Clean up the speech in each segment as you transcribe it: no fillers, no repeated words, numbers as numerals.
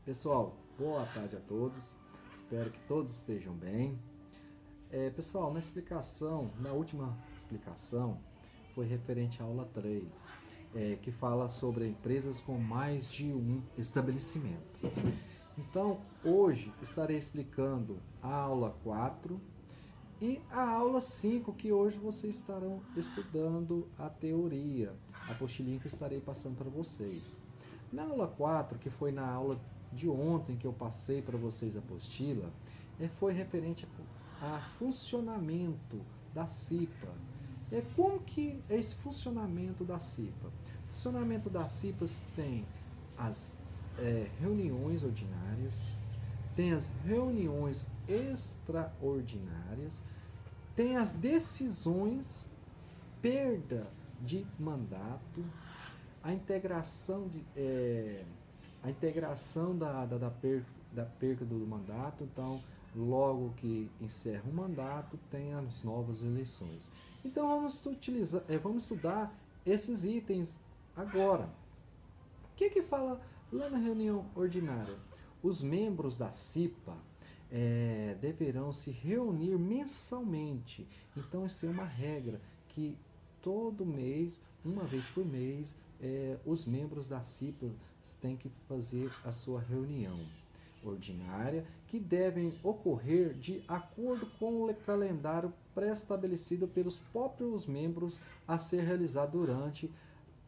Pessoal, boa tarde a todos. Espero que todos estejam bem. Pessoal, na última explicação, foi referente à aula 3, que fala sobre empresas com mais de um estabelecimento. Então, hoje estarei explicando a aula 4 e a aula 5, que hoje vocês estarão estudando a teoria, a apostilinha que eu estarei passando para vocês. Na aula 4, que foi na aula de ontem que eu passei para vocês a apostila, foi referente a funcionamento da CIPA. Como que é esse funcionamento da CIPA? O funcionamento da CIPA tem as reuniões ordinárias, tem as reuniões extraordinárias, tem as decisões, perda de mandato, a integração, a integração da perda do mandato. Então, logo que encerra o mandato, tem as novas eleições. Então, vamos estudar esses itens agora. O que fala lá na reunião ordinária? Os membros da CIPA deverão se reunir mensalmente. Então, isso é uma regra que todo mês, uma vez por mês, os membros da CIPA têm que fazer a sua reunião ordinária, que devem ocorrer de acordo com o calendário pré-estabelecido pelos próprios membros a ser realizado durante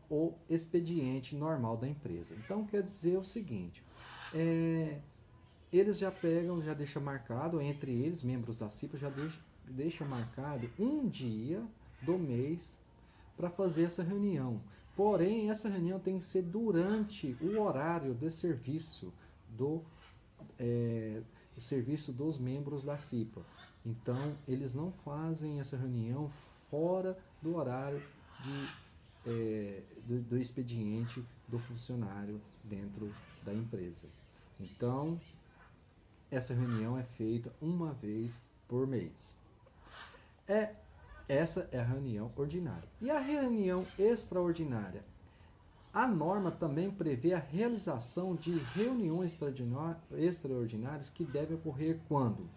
o expediente normal da empresa. Então, quer dizer o seguinte, eles já deixam marcado, entre eles, membros da CIPA, já deixa marcado um dia do mês para fazer essa reunião. Porém, essa reunião tem que ser durante o horário de serviço serviço dos membros da CIPA. Então, eles não fazem essa reunião fora do horário do expediente do funcionário dentro da empresa. Então, essa reunião é feita uma vez por mês. Essa é a reunião ordinária. E a reunião extraordinária? A norma também prevê a realização de reuniões extraordinárias que devem ocorrer quando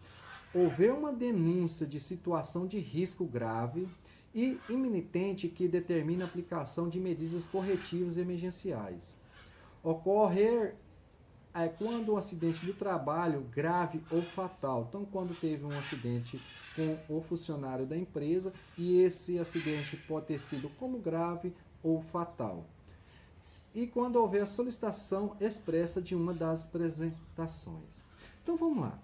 houver uma denúncia de situação de risco grave e iminente que determina a aplicação de medidas corretivas emergenciais. Ocorrer quando um acidente do trabalho grave ou fatal. Então, quando teve um acidente com o funcionário da empresa e esse acidente pode ter sido como grave ou fatal. E quando houver solicitação expressa de uma das apresentações. Então, vamos lá.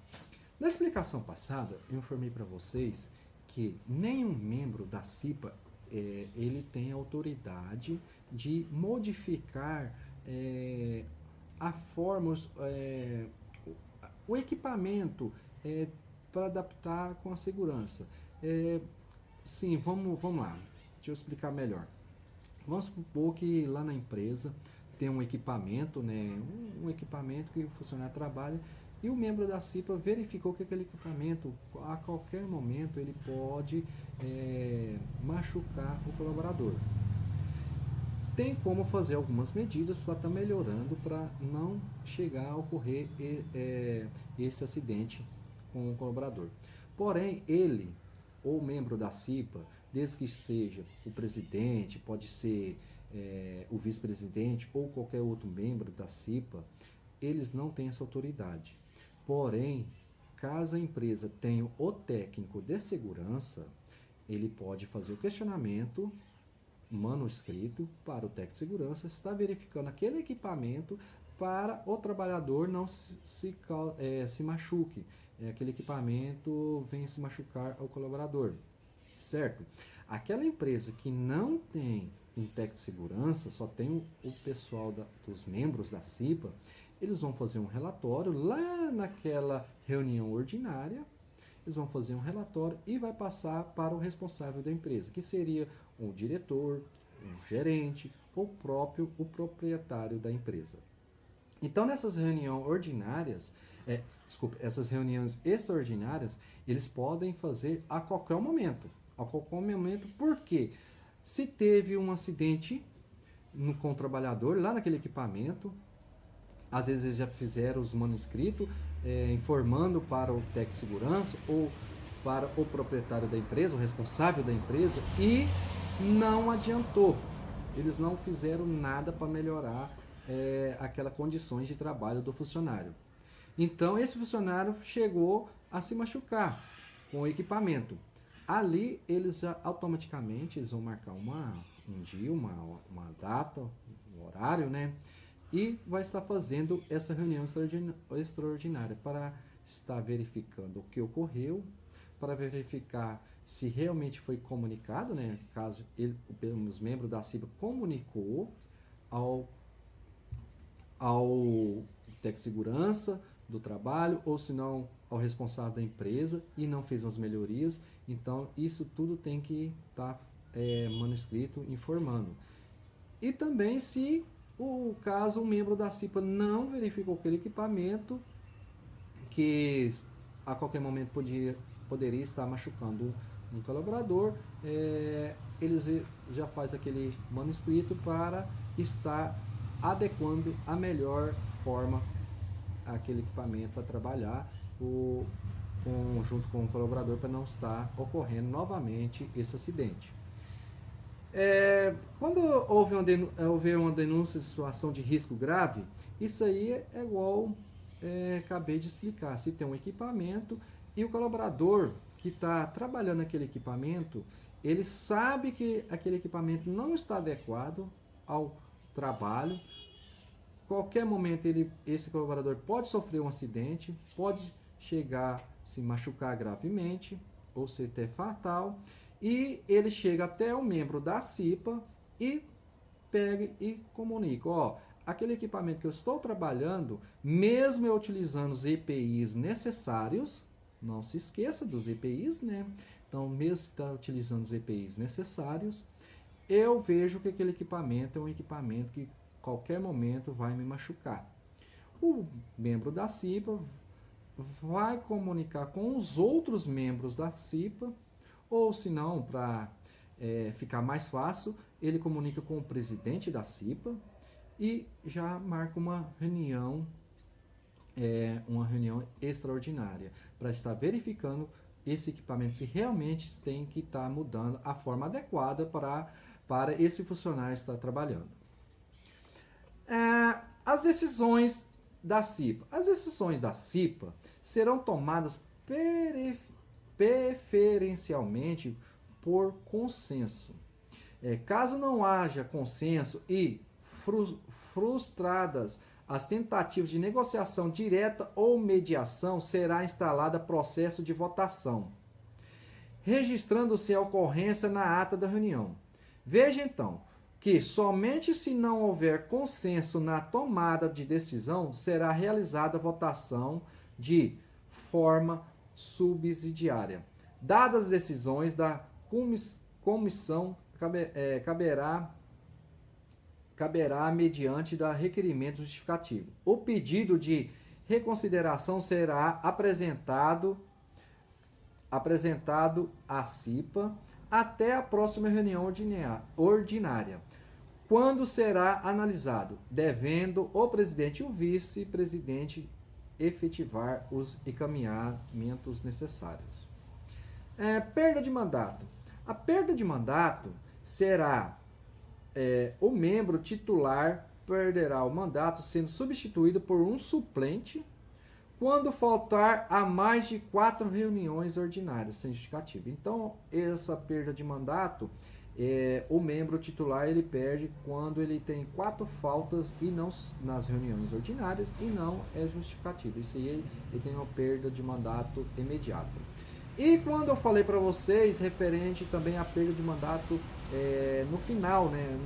Na explicação passada, eu informei para vocês que nenhum membro da CIPA ele tem autoridade de modificar a forma, o equipamento para adaptar com a segurança. Sim, vamos lá. Deixa eu explicar melhor. Vamos supor que lá na empresa tem um equipamento, né, um equipamento que o funcionário trabalha e o membro da CIPA verificou que aquele equipamento, a qualquer momento, ele pode machucar o colaborador. Tem como fazer algumas medidas para estar melhorando, para não chegar a ocorrer esse acidente com o colaborador. Porém, ele, ou membro da CIPA, desde que seja o presidente, pode ser o vice-presidente ou qualquer outro membro da CIPA, eles não têm essa autoridade. Porém, caso a empresa tenha o técnico de segurança, ele pode fazer o questionamento manuscrito para o técnico de segurança, está verificando aquele equipamento para o trabalhador não se machuque. Aquele equipamento vem se machucar ao colaborador, certo? Aquela empresa que não tem um técnico de segurança, só tem o pessoal dos membros da CIPA, eles vão fazer um relatório lá naquela reunião ordinária, eles vão fazer um relatório e vai passar para o responsável da empresa, que seria um diretor, um gerente ou o proprietário da empresa. Então, nessas reuniões ordinárias, essas reuniões extraordinárias, eles podem fazer a qualquer momento. A qualquer momento, porque se teve um acidente com o trabalhador lá naquele equipamento, às vezes eles já fizeram os manuscritos, informando para o técnico de segurança ou para o proprietário da empresa, o responsável da empresa, e não adiantou. Eles não fizeram nada para melhorar aquelas condições de trabalho do funcionário. Então, esse funcionário chegou a se machucar com o equipamento. Ali, eles já automaticamente eles vão marcar um dia, uma data, um horário, né? E vai estar fazendo essa reunião extraordinária para estar verificando o que ocorreu, para verificar se realmente foi comunicado, né? Caso os membros da CIPA comunicou ao técnico de segurança do trabalho, ou se não ao responsável da empresa e não fez as melhorias. Então, isso tudo tem que estar manuscrito informando. E também se o caso um membro da CIPA não verificou aquele equipamento, que a qualquer momento poderia estar machucando um colaborador, eles já faz aquele manuscrito para estar adequando a melhor forma aquele equipamento para trabalhar junto com o colaborador, para não estar ocorrendo novamente esse acidente. Quando houve uma denúncia de situação de risco grave, isso aí é igual acabei de explicar. Se tem um equipamento e o colaborador que está trabalhando naquele equipamento, ele sabe que aquele equipamento não está adequado ao trabalho, qualquer momento esse colaborador pode sofrer um acidente, pode chegar a se machucar gravemente ou ser até fatal, e ele chega até o membro da CIPA e pega e comunica: aquele equipamento que eu estou trabalhando, mesmo eu utilizando os EPIs necessários, não se esqueça dos EPIs, né? Então, mesmo se está utilizando os EPIs necessários, eu vejo que aquele equipamento é um equipamento que qualquer momento vai me machucar. O membro da CIPA vai comunicar com os outros membros da CIPA, ou se não, para ficar mais fácil, ele comunica com o presidente da CIPA e já marca uma reunião extraordinária para estar verificando esse equipamento, se realmente tem que estar mudando a forma adequada para esse funcionário estar trabalhando. As decisões da CIPA. As decisões da CIPA serão tomadas preferencialmente por consenso. Caso não haja consenso e frustradas as tentativas de negociação direta ou mediação, será instalado processo de votação, registrando-se a ocorrência na ata da reunião. Veja então que somente se não houver consenso na tomada de decisão, será realizada a votação de forma subsidiária. Dadas as decisões da comissão, caberá mediante da requerimento justificativo. O pedido de reconsideração será apresentado à CIPA até a próxima reunião ordinária, quando será analisado, devendo o presidente e o vice-presidente efetivar os encaminhamentos necessários. Perda de mandato. A perda de mandato será o membro titular perderá o mandato sendo substituído por um suplente quando faltar a mais de 4 reuniões ordinárias sem justificativa. Então, essa perda de mandato, o membro titular ele perde quando ele tem 4 faltas e não nas reuniões ordinárias e não é justificativa. Isso aí ele tem uma perda de mandato imediata. E quando eu falei para vocês referente também à perda de mandato no final, né?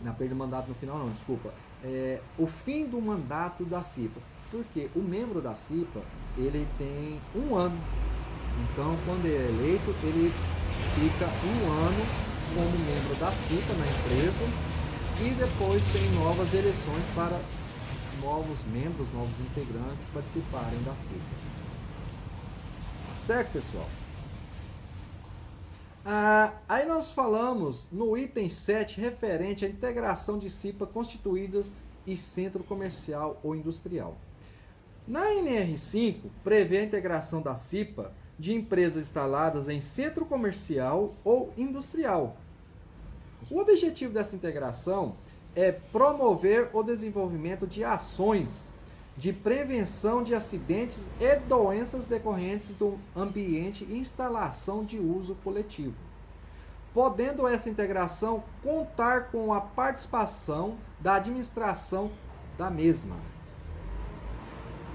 Na perda de mandato no final não, desculpa. O fim do mandato da CIPA. Porque o membro da CIPA, ele tem 1 ano. Então, quando ele é eleito, ele fica 1 ano como membro da CIPA na empresa e depois tem novas eleições para novos membros, novos integrantes participarem da CIPA. Certo, pessoal? Aí nós falamos no item 7 referente à integração de CIPA constituídas e centro comercial ou industrial. Na NR5, prevê a integração da CIPA de empresas instaladas em centro comercial ou industrial. O objetivo dessa integração é promover o desenvolvimento de ações de prevenção de acidentes e doenças decorrentes do ambiente e instalação de uso coletivo, podendo essa integração contar com a participação da administração da mesma.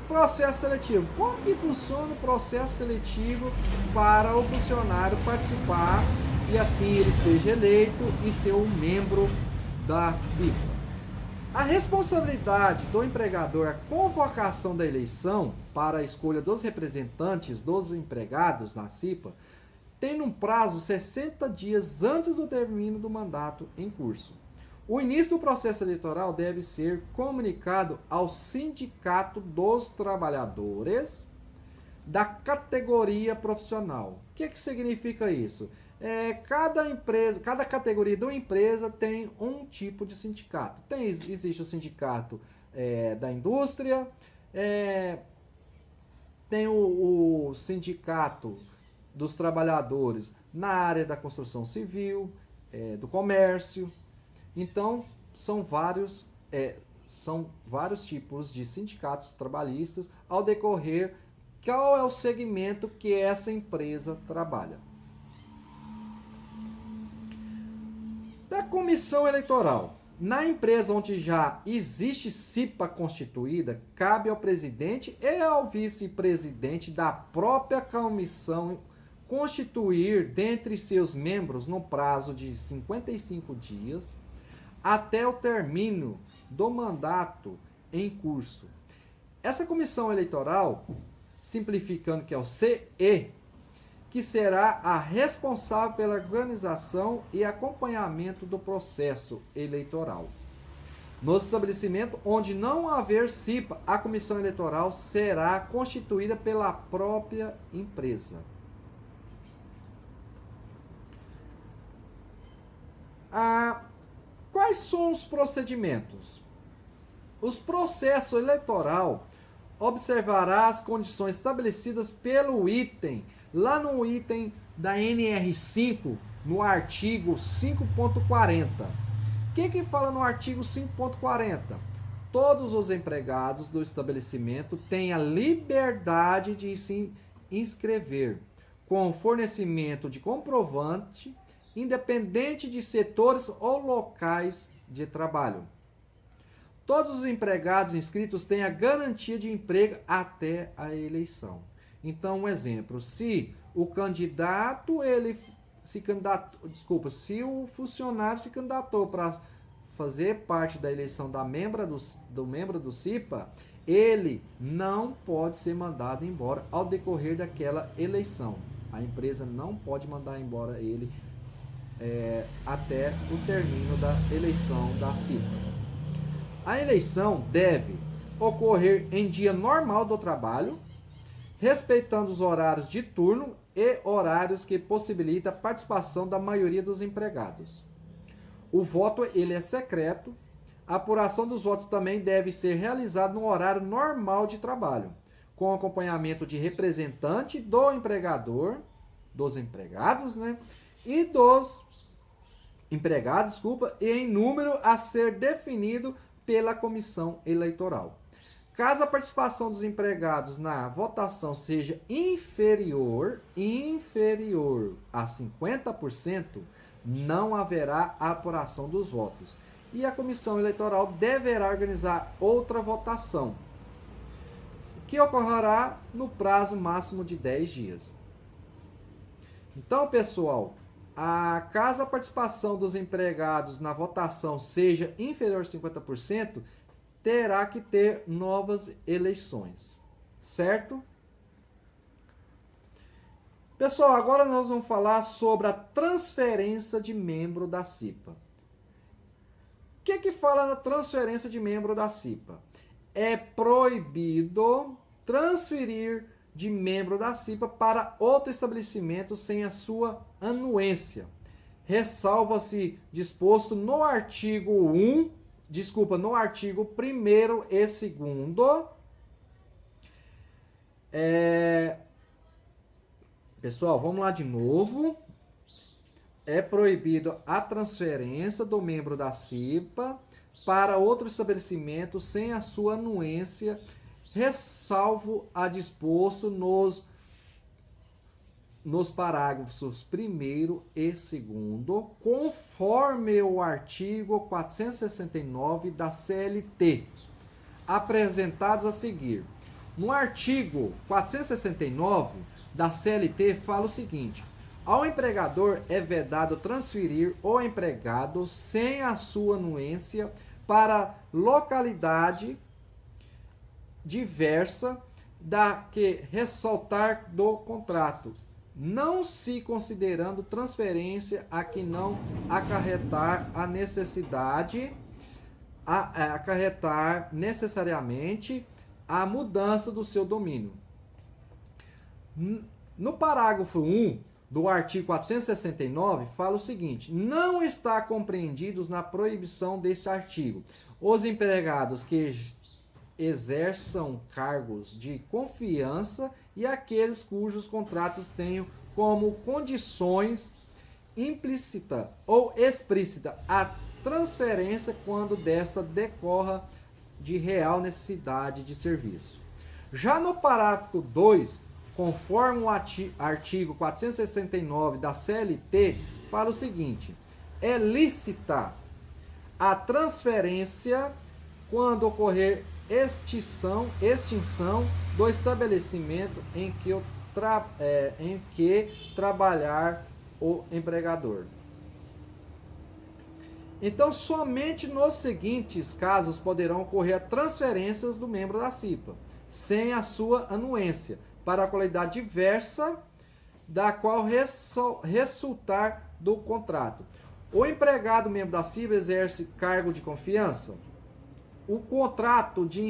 Processo seletivo. Como que funciona o processo seletivo para o funcionário participar e assim ele seja eleito e ser um membro da CIPA? A responsabilidade do empregador, a convocação da eleição para a escolha dos representantes dos empregados na CIPA, tem um prazo 60 dias antes do término do mandato em curso. O início do processo eleitoral deve ser comunicado ao Sindicato dos Trabalhadores da categoria profissional. O que significa isso? Cada categoria de uma empresa tem um tipo de sindicato. Existe o sindicato da indústria, tem o sindicato dos trabalhadores na área da construção civil, do comércio. Então, são vários tipos de sindicatos trabalhistas ao decorrer qual é o segmento que essa empresa trabalha. Da comissão eleitoral. Na empresa onde já existe CIPA constituída, cabe ao presidente e ao vice-presidente da própria comissão constituir dentre seus membros no prazo de 55 dias até o término do mandato em curso. Essa comissão eleitoral, simplificando que é o CE, que será a responsável pela organização e acompanhamento do processo eleitoral. No estabelecimento onde não haver CIPA, a comissão eleitoral será constituída pela própria empresa. Quais são os procedimentos? Os processos eleitoral observará as condições estabelecidas pelo item, lá no item da NR5, no artigo 5.40. O que fala no artigo 5.40? Todos os empregados do estabelecimento têm a liberdade de se inscrever com fornecimento de comprovante, independente de setores ou locais de trabalho. Todos os empregados inscritos têm a garantia de emprego até a eleição. Então, um exemplo, se o funcionário se candidatou para fazer parte da eleição do membro do CIPA, ele não pode ser mandado embora ao decorrer daquela eleição. A empresa não pode mandar embora ele até o término da eleição da CIPA. A eleição deve ocorrer em dia normal do trabalho, respeitando os horários de turno e horários que possibilitam a participação da maioria dos empregados. O voto ele é secreto. A apuração dos votos também deve ser realizada no horário normal de trabalho, com acompanhamento de representante do empregador, dos empregados, e dos empregados, e em número a ser definido pela comissão eleitoral. Caso a participação dos empregados na votação seja inferior a 50%, não haverá apuração dos votos. E a comissão eleitoral deverá organizar outra votação, que ocorrerá no prazo máximo de 10 dias. Então, pessoal, caso a participação dos empregados na votação seja inferior a 50%, terá que ter novas eleições, certo? Pessoal, agora nós vamos falar sobre a transferência de membro da CIPA. O que fala na transferência de membro da CIPA? É proibido transferir de membro da CIPA para outro estabelecimento sem a sua anuência. Ressalva-se disposto no artigo 1, desculpa, no artigo 1º e 2º, pessoal, vamos lá de novo. É proibido a transferência do membro da CIPA para outro estabelecimento sem a sua anuência, ressalvo a disposto nos parágrafos 1º e 2º, conforme o artigo 469 da CLT, apresentados a seguir. No artigo 469 da CLT fala o seguinte: ao empregador é vedado transferir o empregado sem a sua anuência para localidade diversa da que ressaltar do contrato, não se considerando transferência a que não acarretar a necessidade, acarretar necessariamente a mudança do seu domínio. No parágrafo 1 do artigo 469, fala o seguinte: não está compreendidos na proibição deste artigo os empregados que exerçam cargos de confiança e aqueles cujos contratos tenham como condições implícita ou explícita a transferência quando desta decorra de real necessidade de serviço. Já no parágrafo 2, conforme o artigo 469 da CLT, fala o seguinte: é lícita a transferência quando ocorrer extinção do estabelecimento em que trabalhar o empregador. Então, somente nos seguintes casos poderão ocorrer transferências do membro da CIPA, sem a sua anuência, para a qualidade diversa da qual resultar do contrato. O empregado membro da CIPA exerce cargo de confiança. O contrato de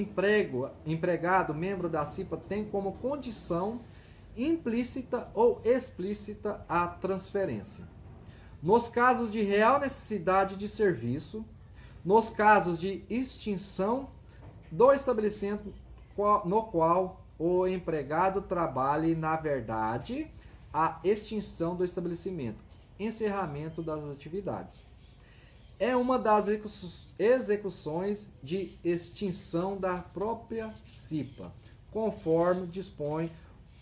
empregado membro da CIPA tem como condição implícita ou explícita a transferência. Nos casos de real necessidade de serviço, nos casos de extinção do estabelecimento no qual o empregado trabalhe, na verdade, a extinção do estabelecimento, encerramento das atividades. É uma das execuções de extinção da própria CIPA, conforme dispõe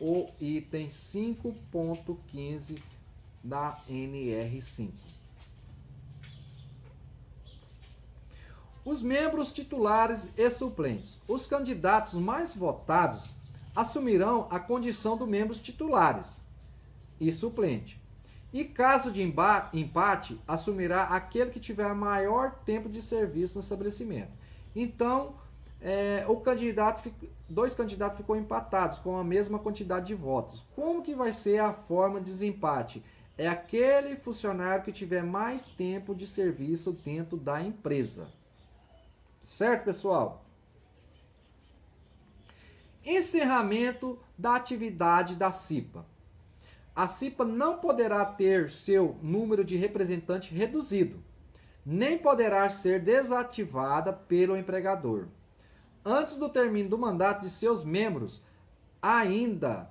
o item 5.15 da NR5. Os membros titulares e suplentes. Os candidatos mais votados assumirão a condição dos membros titulares e suplente. E caso de empate, assumirá aquele que tiver maior tempo de serviço no estabelecimento. Então, dois candidatos ficou empatados com a mesma quantidade de votos. Como que vai ser a forma de desempate? É aquele funcionário que tiver mais tempo de serviço dentro da empresa. Certo, pessoal? Encerramento da atividade da CIPA. A CIPA não poderá ter seu número de representantes reduzido, nem poderá ser desativada pelo empregador. Antes do término do mandato de seus membros, ainda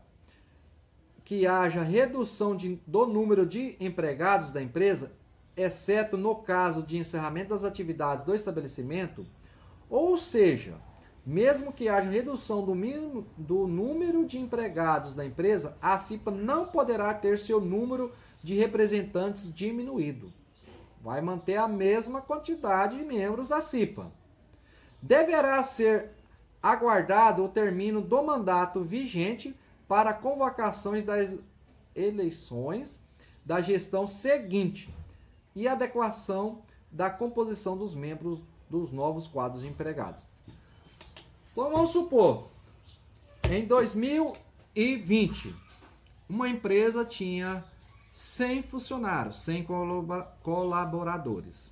que haja redução do número de empregados da empresa, exceto no caso de encerramento das atividades do estabelecimento, ou seja, mesmo que haja redução do número de empregados da empresa, a CIPA não poderá ter seu número de representantes diminuído. Vai manter a mesma quantidade de membros da CIPA. Deverá ser aguardado o término do mandato vigente para convocações das eleições da gestão seguinte e adequação da composição dos membros dos novos quadros de empregados. Então vamos supor, em 2020, uma empresa tinha 100 funcionários, 100 colaboradores.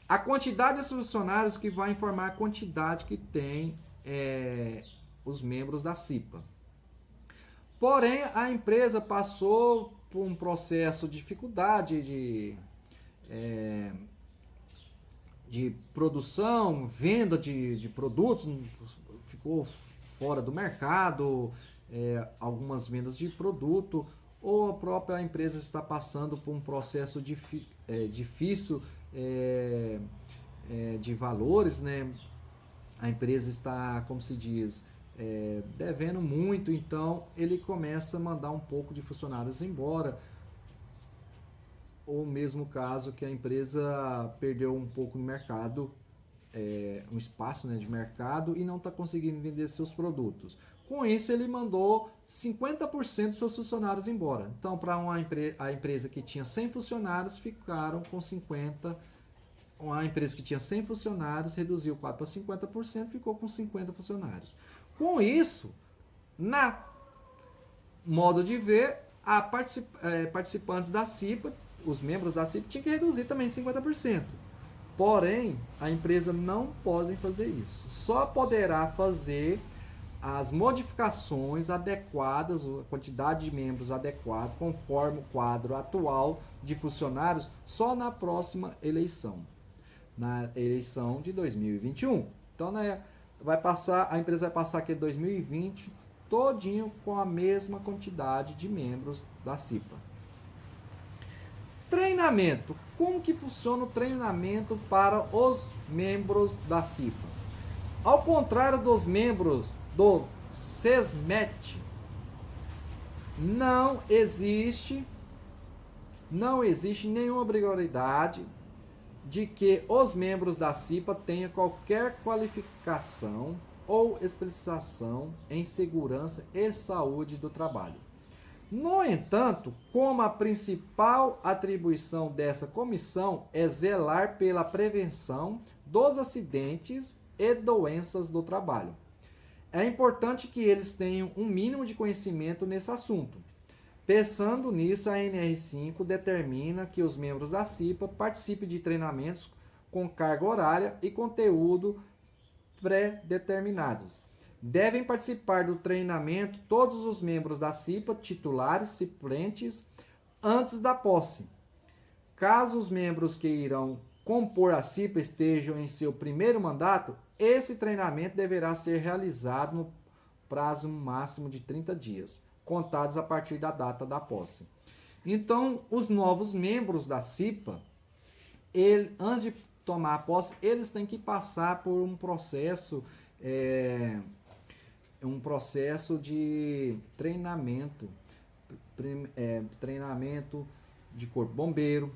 A quantidade de funcionários que vai informar a quantidade que tem os membros da CIPA. Porém, a empresa passou por um processo de dificuldade de de produção, venda de produtos, ficou fora do mercado, algumas vendas de produto, ou a própria empresa está passando por um processo difícil de valores, né? A empresa está, como se diz, devendo muito, então ele começa a mandar um pouco de funcionários embora, ou mesmo caso que a empresa perdeu um pouco no mercado, um espaço, né, de mercado, e não está conseguindo vender seus produtos. Com isso, ele mandou 50% dos seus funcionários embora. Então, para a empresa que tinha 100 funcionários, ficaram com 50. Uma empresa que tinha 100 funcionários, reduziu 4 para 50%, ficou com 50 funcionários. Com isso, na modo de ver, participantes da CIPA, os membros da CIPA, tinham que reduzir também 50%. Porém, a empresa não pode fazer isso. Só poderá fazer as modificações adequadas, a quantidade de membros adequada, conforme o quadro atual de funcionários, só na próxima eleição, na eleição de 2021. Então, né, a empresa vai passar aqui 2020 todinho com a mesma quantidade de membros da CIPA. Treinamento. Como que funciona o treinamento para os membros da CIPA? Ao contrário dos membros do SESMET, não existe nenhuma obrigatoriedade de que os membros da CIPA tenham qualquer qualificação ou especialização em segurança e saúde do trabalho. No entanto, como a principal atribuição dessa comissão é zelar pela prevenção dos acidentes e doenças do trabalho, é importante que eles tenham um mínimo de conhecimento nesse assunto. Pensando nisso, a NR5 determina que os membros da CIPA participem de treinamentos com carga horária e conteúdo pré-determinados. Devem participar do treinamento todos os membros da CIPA, titulares, suplentes, antes da posse. Caso os membros que irão compor a CIPA estejam em seu primeiro mandato, esse treinamento deverá ser realizado no prazo máximo de 30 dias, contados a partir da data da posse. Então, os novos membros da CIPA, antes de tomar a posse, eles têm que passar por um processo de treinamento, treinamento de corpo bombeiro,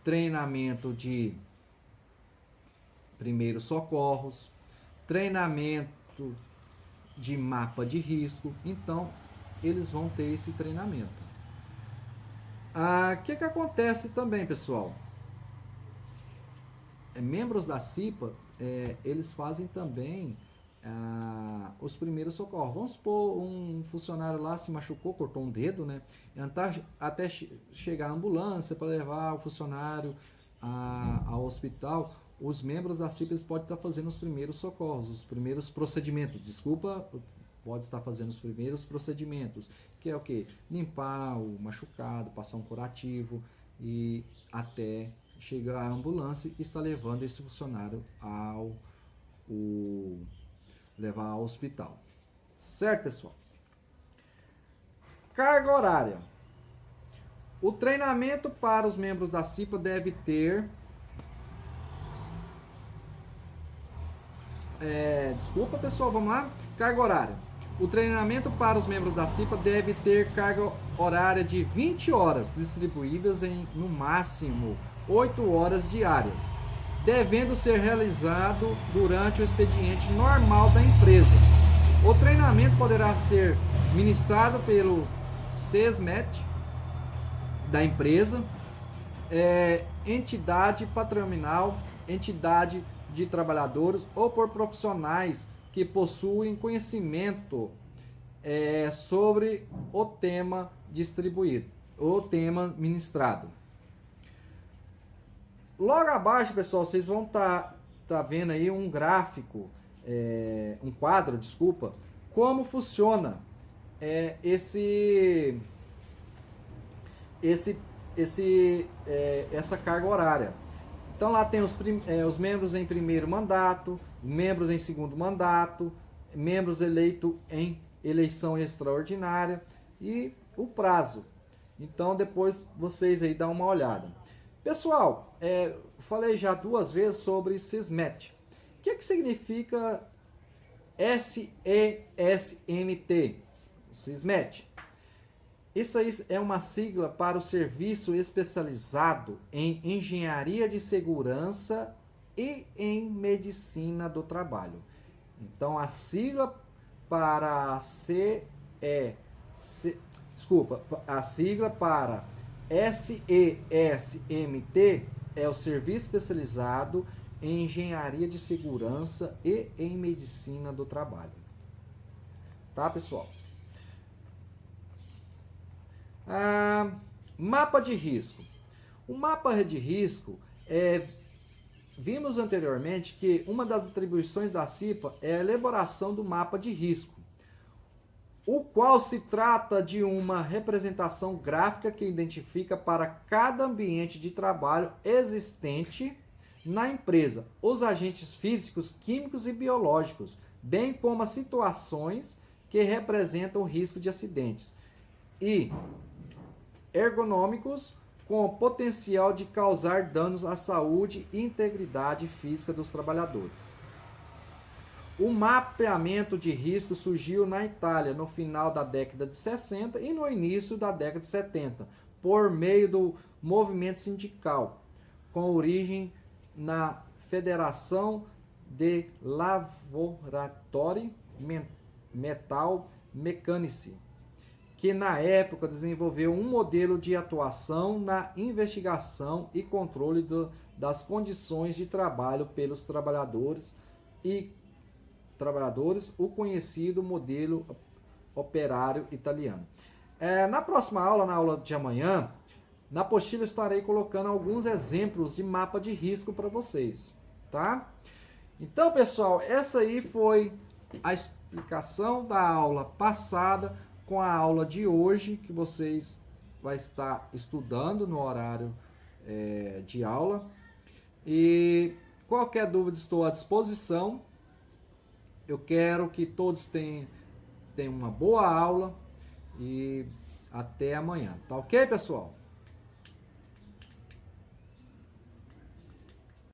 treinamento de primeiros socorros, treinamento de mapa de risco. Então, eles vão ter esse treinamento. O que acontece também, pessoal? Membros da CIPA, eles fazem também os primeiros socorros. Vamos supor, um funcionário lá se machucou, cortou um dedo, né? Até chegar a ambulância para levar o funcionário ao hospital, os membros da CIPA podem estar fazendo os primeiros socorros, os primeiros procedimentos. Pode estar fazendo os primeiros procedimentos, que é o quê? Limpar o machucado, passar um curativo e até chegar a ambulância e está levando esse funcionário levar ao hospital. Certo, pessoal? Carga horária. O treinamento para os membros da CIPA deve ter... desculpa, pessoal, vamos lá. Carga horária. O treinamento para os membros da CIPA deve ter carga horária de 20 horas, distribuídas em, no máximo, 8 horas diárias, devendo ser realizado durante o expediente normal da empresa. O treinamento poderá ser ministrado pelo SESMET da empresa, entidade patronal, entidade de trabalhadores ou por profissionais que possuem conhecimento sobre o tema distribuído, o tema ministrado. Logo abaixo, pessoal, vocês vão tá vendo aí um gráfico, um quadro, desculpa, como funciona essa carga horária. Então lá tem os membros em primeiro mandato, membros em segundo mandato, membros eleitos em eleição extraordinária e o prazo. Então depois vocês aí dão uma olhada. Pessoal, falei já 2 vezes sobre SISMET. O que significa SESMT? SISMET. Isso aí é uma sigla para o Serviço Especializado em Engenharia de Segurança e em Medicina do Trabalho. Então, a sigla para a sigla para SESMT é o Serviço Especializado em Engenharia de Segurança e em Medicina do Trabalho. Tá, pessoal? Mapa de risco. O mapa de risco vimos anteriormente que uma das atribuições da CIPA é a elaboração do mapa de risco, o qual se trata de uma representação gráfica que identifica para cada ambiente de trabalho existente na empresa os agentes físicos, químicos e biológicos, bem como as situações que representam o risco de acidentes e ergonômicos com potencial de causar danos à saúde e integridade física dos trabalhadores. O mapeamento de risco surgiu na Itália no final da década de 60 e no início da década de 70, por meio do movimento sindical, com origem na Federação de Lavoratori Metal Mecanici, que na época desenvolveu um modelo de atuação na investigação e controle das condições de trabalho pelos trabalhadores, o conhecido modelo operário italiano. Na próxima aula, na aula de amanhã, na apostila eu estarei colocando alguns exemplos de mapa de risco para vocês, tá? Então, pessoal, essa aí foi a explicação da aula passada com a aula de hoje, que vocês vão estar estudando no horário de aula. E qualquer dúvida, estou à disposição. Eu quero que todos tenham uma boa aula e até amanhã. Tá ok, pessoal?